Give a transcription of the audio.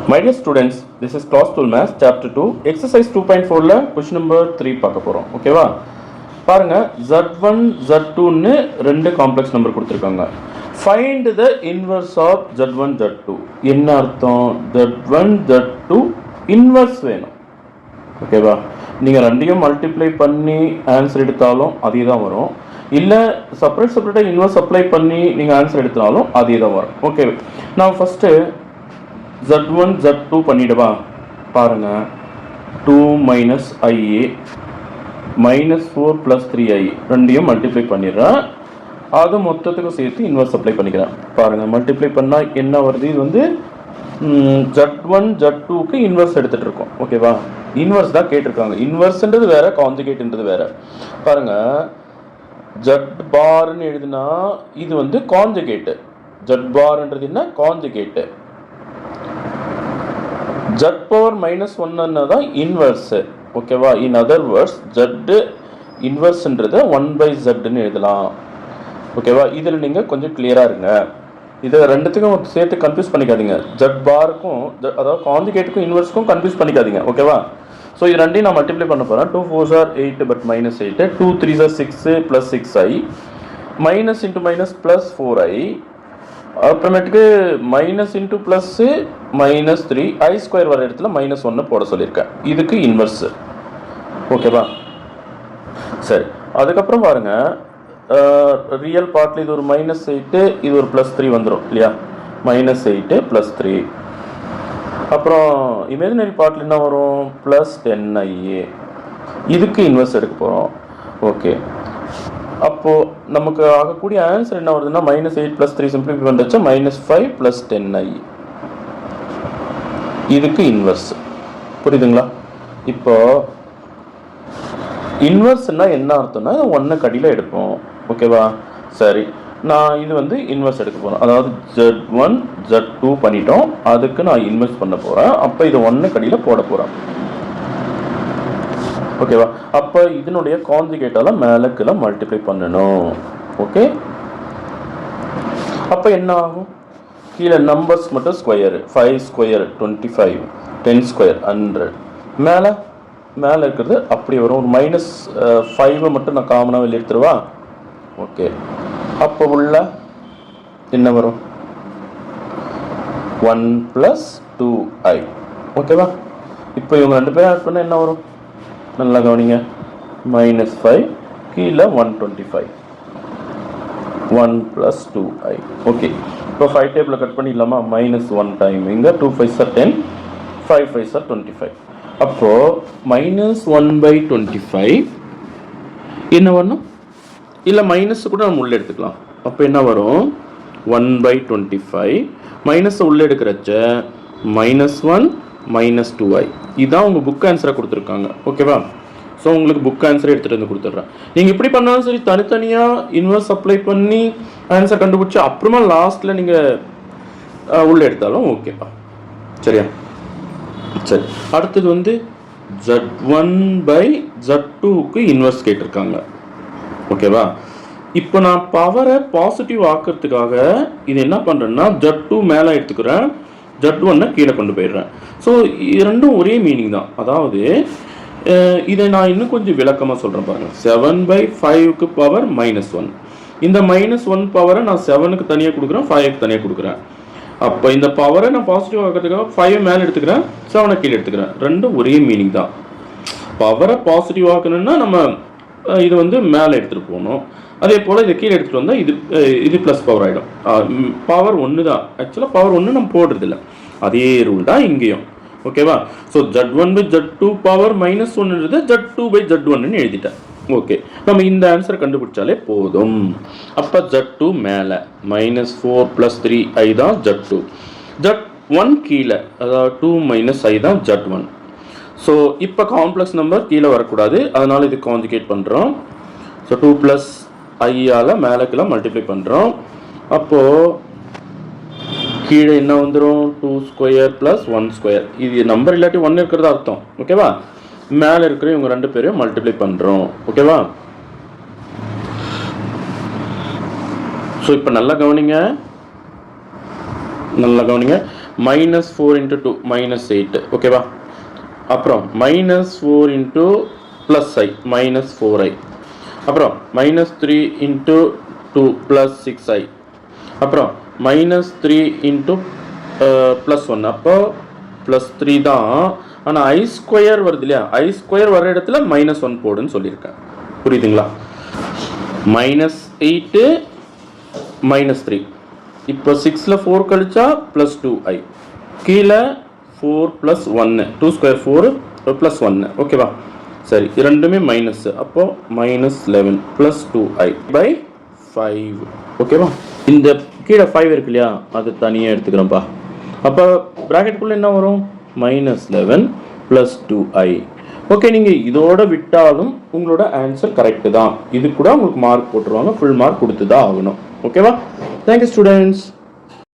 My dear students, this is Class 12 Maths Chapter 2 Exercise 2.4ல question number 3 பார்க்க போறோம். ஓகேவா? பாருங்க Z1 Z2 ன்னு ரெண்டு காம்ப்ளெக்ஸ் நம்பர் கொடுத்திருக்காங்க. Find the inverse of Z1 Z2. என்ன அர்த்தம்? Z1 Z2 இன்வர்ஸ் வேணும். ஓகேவா? நீங்க ரெண்டையும் மல்டிப்ளை பண்ணி ஆன்சர் எடுத்தாலும் அதே தான் வரும். இல்ல செப்பரேட்டா இன்வர்ஸ் அப்ளை பண்ணி நீங்க ஆன்சர் எடுத்தாலும் அதே தான் வரும். ஓகே. நான் ஃபர்ஸ்ட் Z1 Z2 பண்ணிடுவா பாருங்க 2 minus IA minus 4 plus 3I ரெண்டையும் மல்டிப்ளை பண்ணிடுறேன். அது மொத்தத்துக்கு சேர்த்து இன்வர்ஸ் அப்ளை பண்ணிக்கிறேன். பாருங்க மல்டிப்ளை பண்ணா என்ன வருது? இது வந்து Z1 Z2க்கு இன்வர்ஸ் எடுத்துட்டு இருக்கோம். ஓகேவா? இன்வர்ஸ் தான் கேட்டிருக்காங்க. இன்வர்ஸ்ன்றது வேற, கான்ஜுகேட்ன்றது வேற. பாருங்க Z பார்னு எழுதுனா இது வந்து கான்ஜுகேட். Z பார்ன்றது என்ன? கான்ஜுகேட். Z power minus 1 தான் இன்வர்ஸ். ஓகேவா? In other words Z இன்வர்ஸ்ன்றது 1 by Z ன்னு எழுதலாம். ஓகேவா? இதில் நீங்கள் கொஞ்சம் கிளியராக இருங்க. இதை ரெண்டுத்துக்கும் சேர்த்து கன்ஃபியூஸ் பண்ணிக்காதீங்க. Z பாருக்கும் அதாவது கான்ஜுகேட்டுக்கும் இன்வர்ஸுக்கும் கன்ஃபியூஸ் பண்ணிக்காதீங்க. ஓகேவா? ஸோ இது ரெண்டையும் நான் மல்டிப்ளை பண்ண போகிறேன். 2 4s are 8 but minus 8, 2 3s are 6 plus 6i, minus into minus plus 4i, அப்புறமேட்டுக்கு மைனஸ் இன்ட்டு ப்ளஸ்ஸு மைனஸ் 3 ஐ ஸ்கொயர் வர இடத்துல மைனஸ் 1 போட சொல்லியிருக்கேன். இதுக்கு இன்வர்ஸு. ஓகேவா? சரி, அதுக்கப்புறம் பாருங்க ரியல் பார்ட்டில் இது ஒரு மைனஸ் 8, இது ஒரு ப்ளஸ் 3 வந்துடும் இல்லையா? Minus 8 plus 3. அப்புறம் இமேஜினரி பார்ட்டில் என்ன வரும்? Plus 10IA. இதுக்கு இன்வர்ஸ் எடுக்க போகிறோம். ஓகே, அப்போது நமக்கு ஆகக்கூடிய ஆன்சர் என்ன வருதுன்னா மைனஸ் 8 ப்ளஸ் 3 சிம்பிளிஃபை பண்ணுறச்சா மைனஸ் 5 ப்ளஸ் 10i. இதுக்கு இன்வர்ஸ். புரியுதுங்களா? இப்போ இன்வர்ஸ்னா என்ன அர்த்தம்னா 1 கடியில் எடுப்போம். ஓகேவா? சரி, நான் இது வந்து இன்வர்ஸ் எடுக்க போகிறேன். அதாவது Z1 Z2 பண்ணிட்டோம், அதுக்கு நான் இன்வெர்ஸ் பண்ண போகிறேன். அப்போ இது 1 கடியில் போட போகிறேன். ஓகேவா? அப்போ இதனுடைய கான்ஜுகேட்டால மேலே கீழே மல்டிப்ளை பண்ணணும். ஓகே, அப்போ என்ன ஆகும்? கீழே நம்பர்ஸ் மட்டும் ஸ்கொயர். 5 square 25, 10 square 100. மேலே இருக்கிறது அப்படி வரும். ஒரு மைனஸ் 5 மட்டும் நான் காமனாக வெளியே எடுத்துருவா. ஓகே, அப்போ உள்ள என்ன வரும்? 1 + 2i. ஓகேவா? இப்போ இவங்க ரெண்டு பேரும் ஆட் பண்ணால் என்ன வரும்? நல்லா கவனிங்க. மைனஸ் 5 கீழே 125, 1 + 2i. ஓகே, இப்போ 5 டேபிளில் கட் பண்ணிடலாமா? மைனஸ் 1 டைம் இங்கே 2 5s are 10, 5 5s are 25. அப்போது மைனஸ் 1/25 என்ன வரணும்? இல்லை மைனஸ் கூட நம்ம உள்ளே எடுத்துக்கலாம். அப்போ என்ன வரும்? 1/25 மைனஸை உள்ளே எடுக்கிறச்ச மைனஸ் 1 மைனஸ் 2i. இதுதான் உங்கள் புக் ஆன்சராக கொடுத்துருக்காங்க. ஓகேவா? ஸோ உங்களுக்கு புக் ஆன்சரை எடுத்துகிட்டு வந்து கொடுத்துட்றேன். நீங்கள் எப்படி பண்ணாலும் சரி, தனித்தனியாக இன்வெர்ஸ் அப்ளை பண்ணி ஆன்சர் கண்டுபிடிச்சி அப்புறமா லாஸ்ட்டில் நீங்கள் உள்ளே எடுத்தாலும் ஓகேப்பா. சரியா? சரி, அடுத்தது வந்து Z1/Z2க்கு இன்வெர்ஸ் கேட்டிருக்காங்க. ஓகேவா? இப்போ நான் பவரை பாசிட்டிவ் ஆக்கிறதுக்காக இது என்ன பண்ணுறேன்னா Z2 மேலே எடுத்துக்கிறேன், Z1 கீழே கொண்டு போயிடுறேன். ஸோ இரண்டும் ஒரே மீனிங் தான். அதாவது இதை நான் இன்னும் கொஞ்சம் விளக்கமாக சொல்கிறேன் பாருங்கள். 7/5க்கு பவர் -1. இந்த -1 பவரை நான் 7க்கு தனியாக கொடுக்குறேன், 5க்கு தனியாக கொடுக்குறேன். அப்போ இந்த பவரை நான் பாசிட்டிவ் ஆக்கிறதுக்காக 5 மேலே எடுத்துக்கிறேன், 7 கீழே எடுத்துக்கிறேன். ரெண்டும் ஒரே மீனிங் தான். பவரை பாசிட்டிவ் ஆக்கணும்னா நம்ம இது வந்து மேலே எடுத்துகிட்டு போகணும். அதே போல் இதை கீழே எடுத்துகிட்டு வந்தால் இது ப்ளஸ் பவர் ஆகிடும். பவர் 1 தான். ஆக்சுவலாக பவர் 1 நம்ம போடுறதில்ல. அதே ரூல் தான் இங்கேயும். ஓகேவா? ஸோ Z1/Z2 பவர் -1ன்றது Z2/Z1ன்னு எழுதிட்டேன். ஓகே, நம்ம இந்த ஆன்சர் கண்டுபிடிச்சாலே போதும். அப்போ Z2 மேலே -4 + 3i தான் Z2. Z1 கீழே, அதாவது 2 - i தான் Z1. ஸோ இப்போ காம்ப்ளெக்ஸ் நம்பர் கீழே வரக்கூடாது, அதனால் இது கான்ஜுகேட் பண்ணுறோம். ஸோ 2 + iயால் மேலே கீழே மல்டிப்ளை பண்ணுறோம். அப்போது கீழே என்ன வந்துடும்? 2 ஸ்கொயர் + 1 ஸ்கொயர். இது நம்பர் இல்லாட்டி 1 இருக்கிறது அர்த்தம். ஓகேவா? மேலே இருக்கிற இவங்க ரெண்டு பேரையும் மல்டிப்ளை பண்ணுறோம். ஓகேவா? ஸோ இப்போ நல்லா கவனிங்க. மைனஸ் 4 இன்ட்டு 2 மைனஸ் 8 ஓகேவா. அப்புறம் மைனஸ் 4 இன்ட்டு ப்ளஸ் ஐ மைனஸ் 4i. அப்புறம் மைனஸ் 3 இன்ட்டு 2 ப்ளஸ் 6i. அப்புறம் மைனஸ் 3 இன்ட்டு ப்ளஸ் 1 அப்போ ப்ளஸ் 3 தான். ஆனால் ஐ ஸ்கொயர் வருது இல்லையா, ஐ ஸ்கொயர் வர இடத்துல மைனஸ் 1 போடுன்னு சொல்லியிருக்கேன். புரியுதுங்களா. Minus 8 minus 3. இப்போ 6ல் 4 கழிச்சா ப்ளஸ் 2i. கீழே 4 ப்ளஸ் 1 2 ஸ்கொயர் 4 ப்ளஸ் 1 ஓகேவா. சரி, இரண்டுமே மைனஸ், அப்போ மைனஸ் 11 ப்ளஸ் 2i பை 5 ஓகேவா. இந்த கீழே 5 இருக்கு இல்லையா, அது தனியாக எடுத்துக்கிறோம்ப்பா. அப்போ ப்ராக்கெட்டுக்குள்ளே என்ன வரும், மைனஸ் 11 ப்ளஸ் 2i. ஓகே, நீங்கள் இதோட விட்டாலும் உங்களோட ஆன்சர் கரெக்டு தான். இது கூட உங்களுக்கு மார்க் போட்டுருவாங்க, ஃபுல் மார்க் கொடுத்து தான் ஆகணும். ஓகேவா. Thank you students.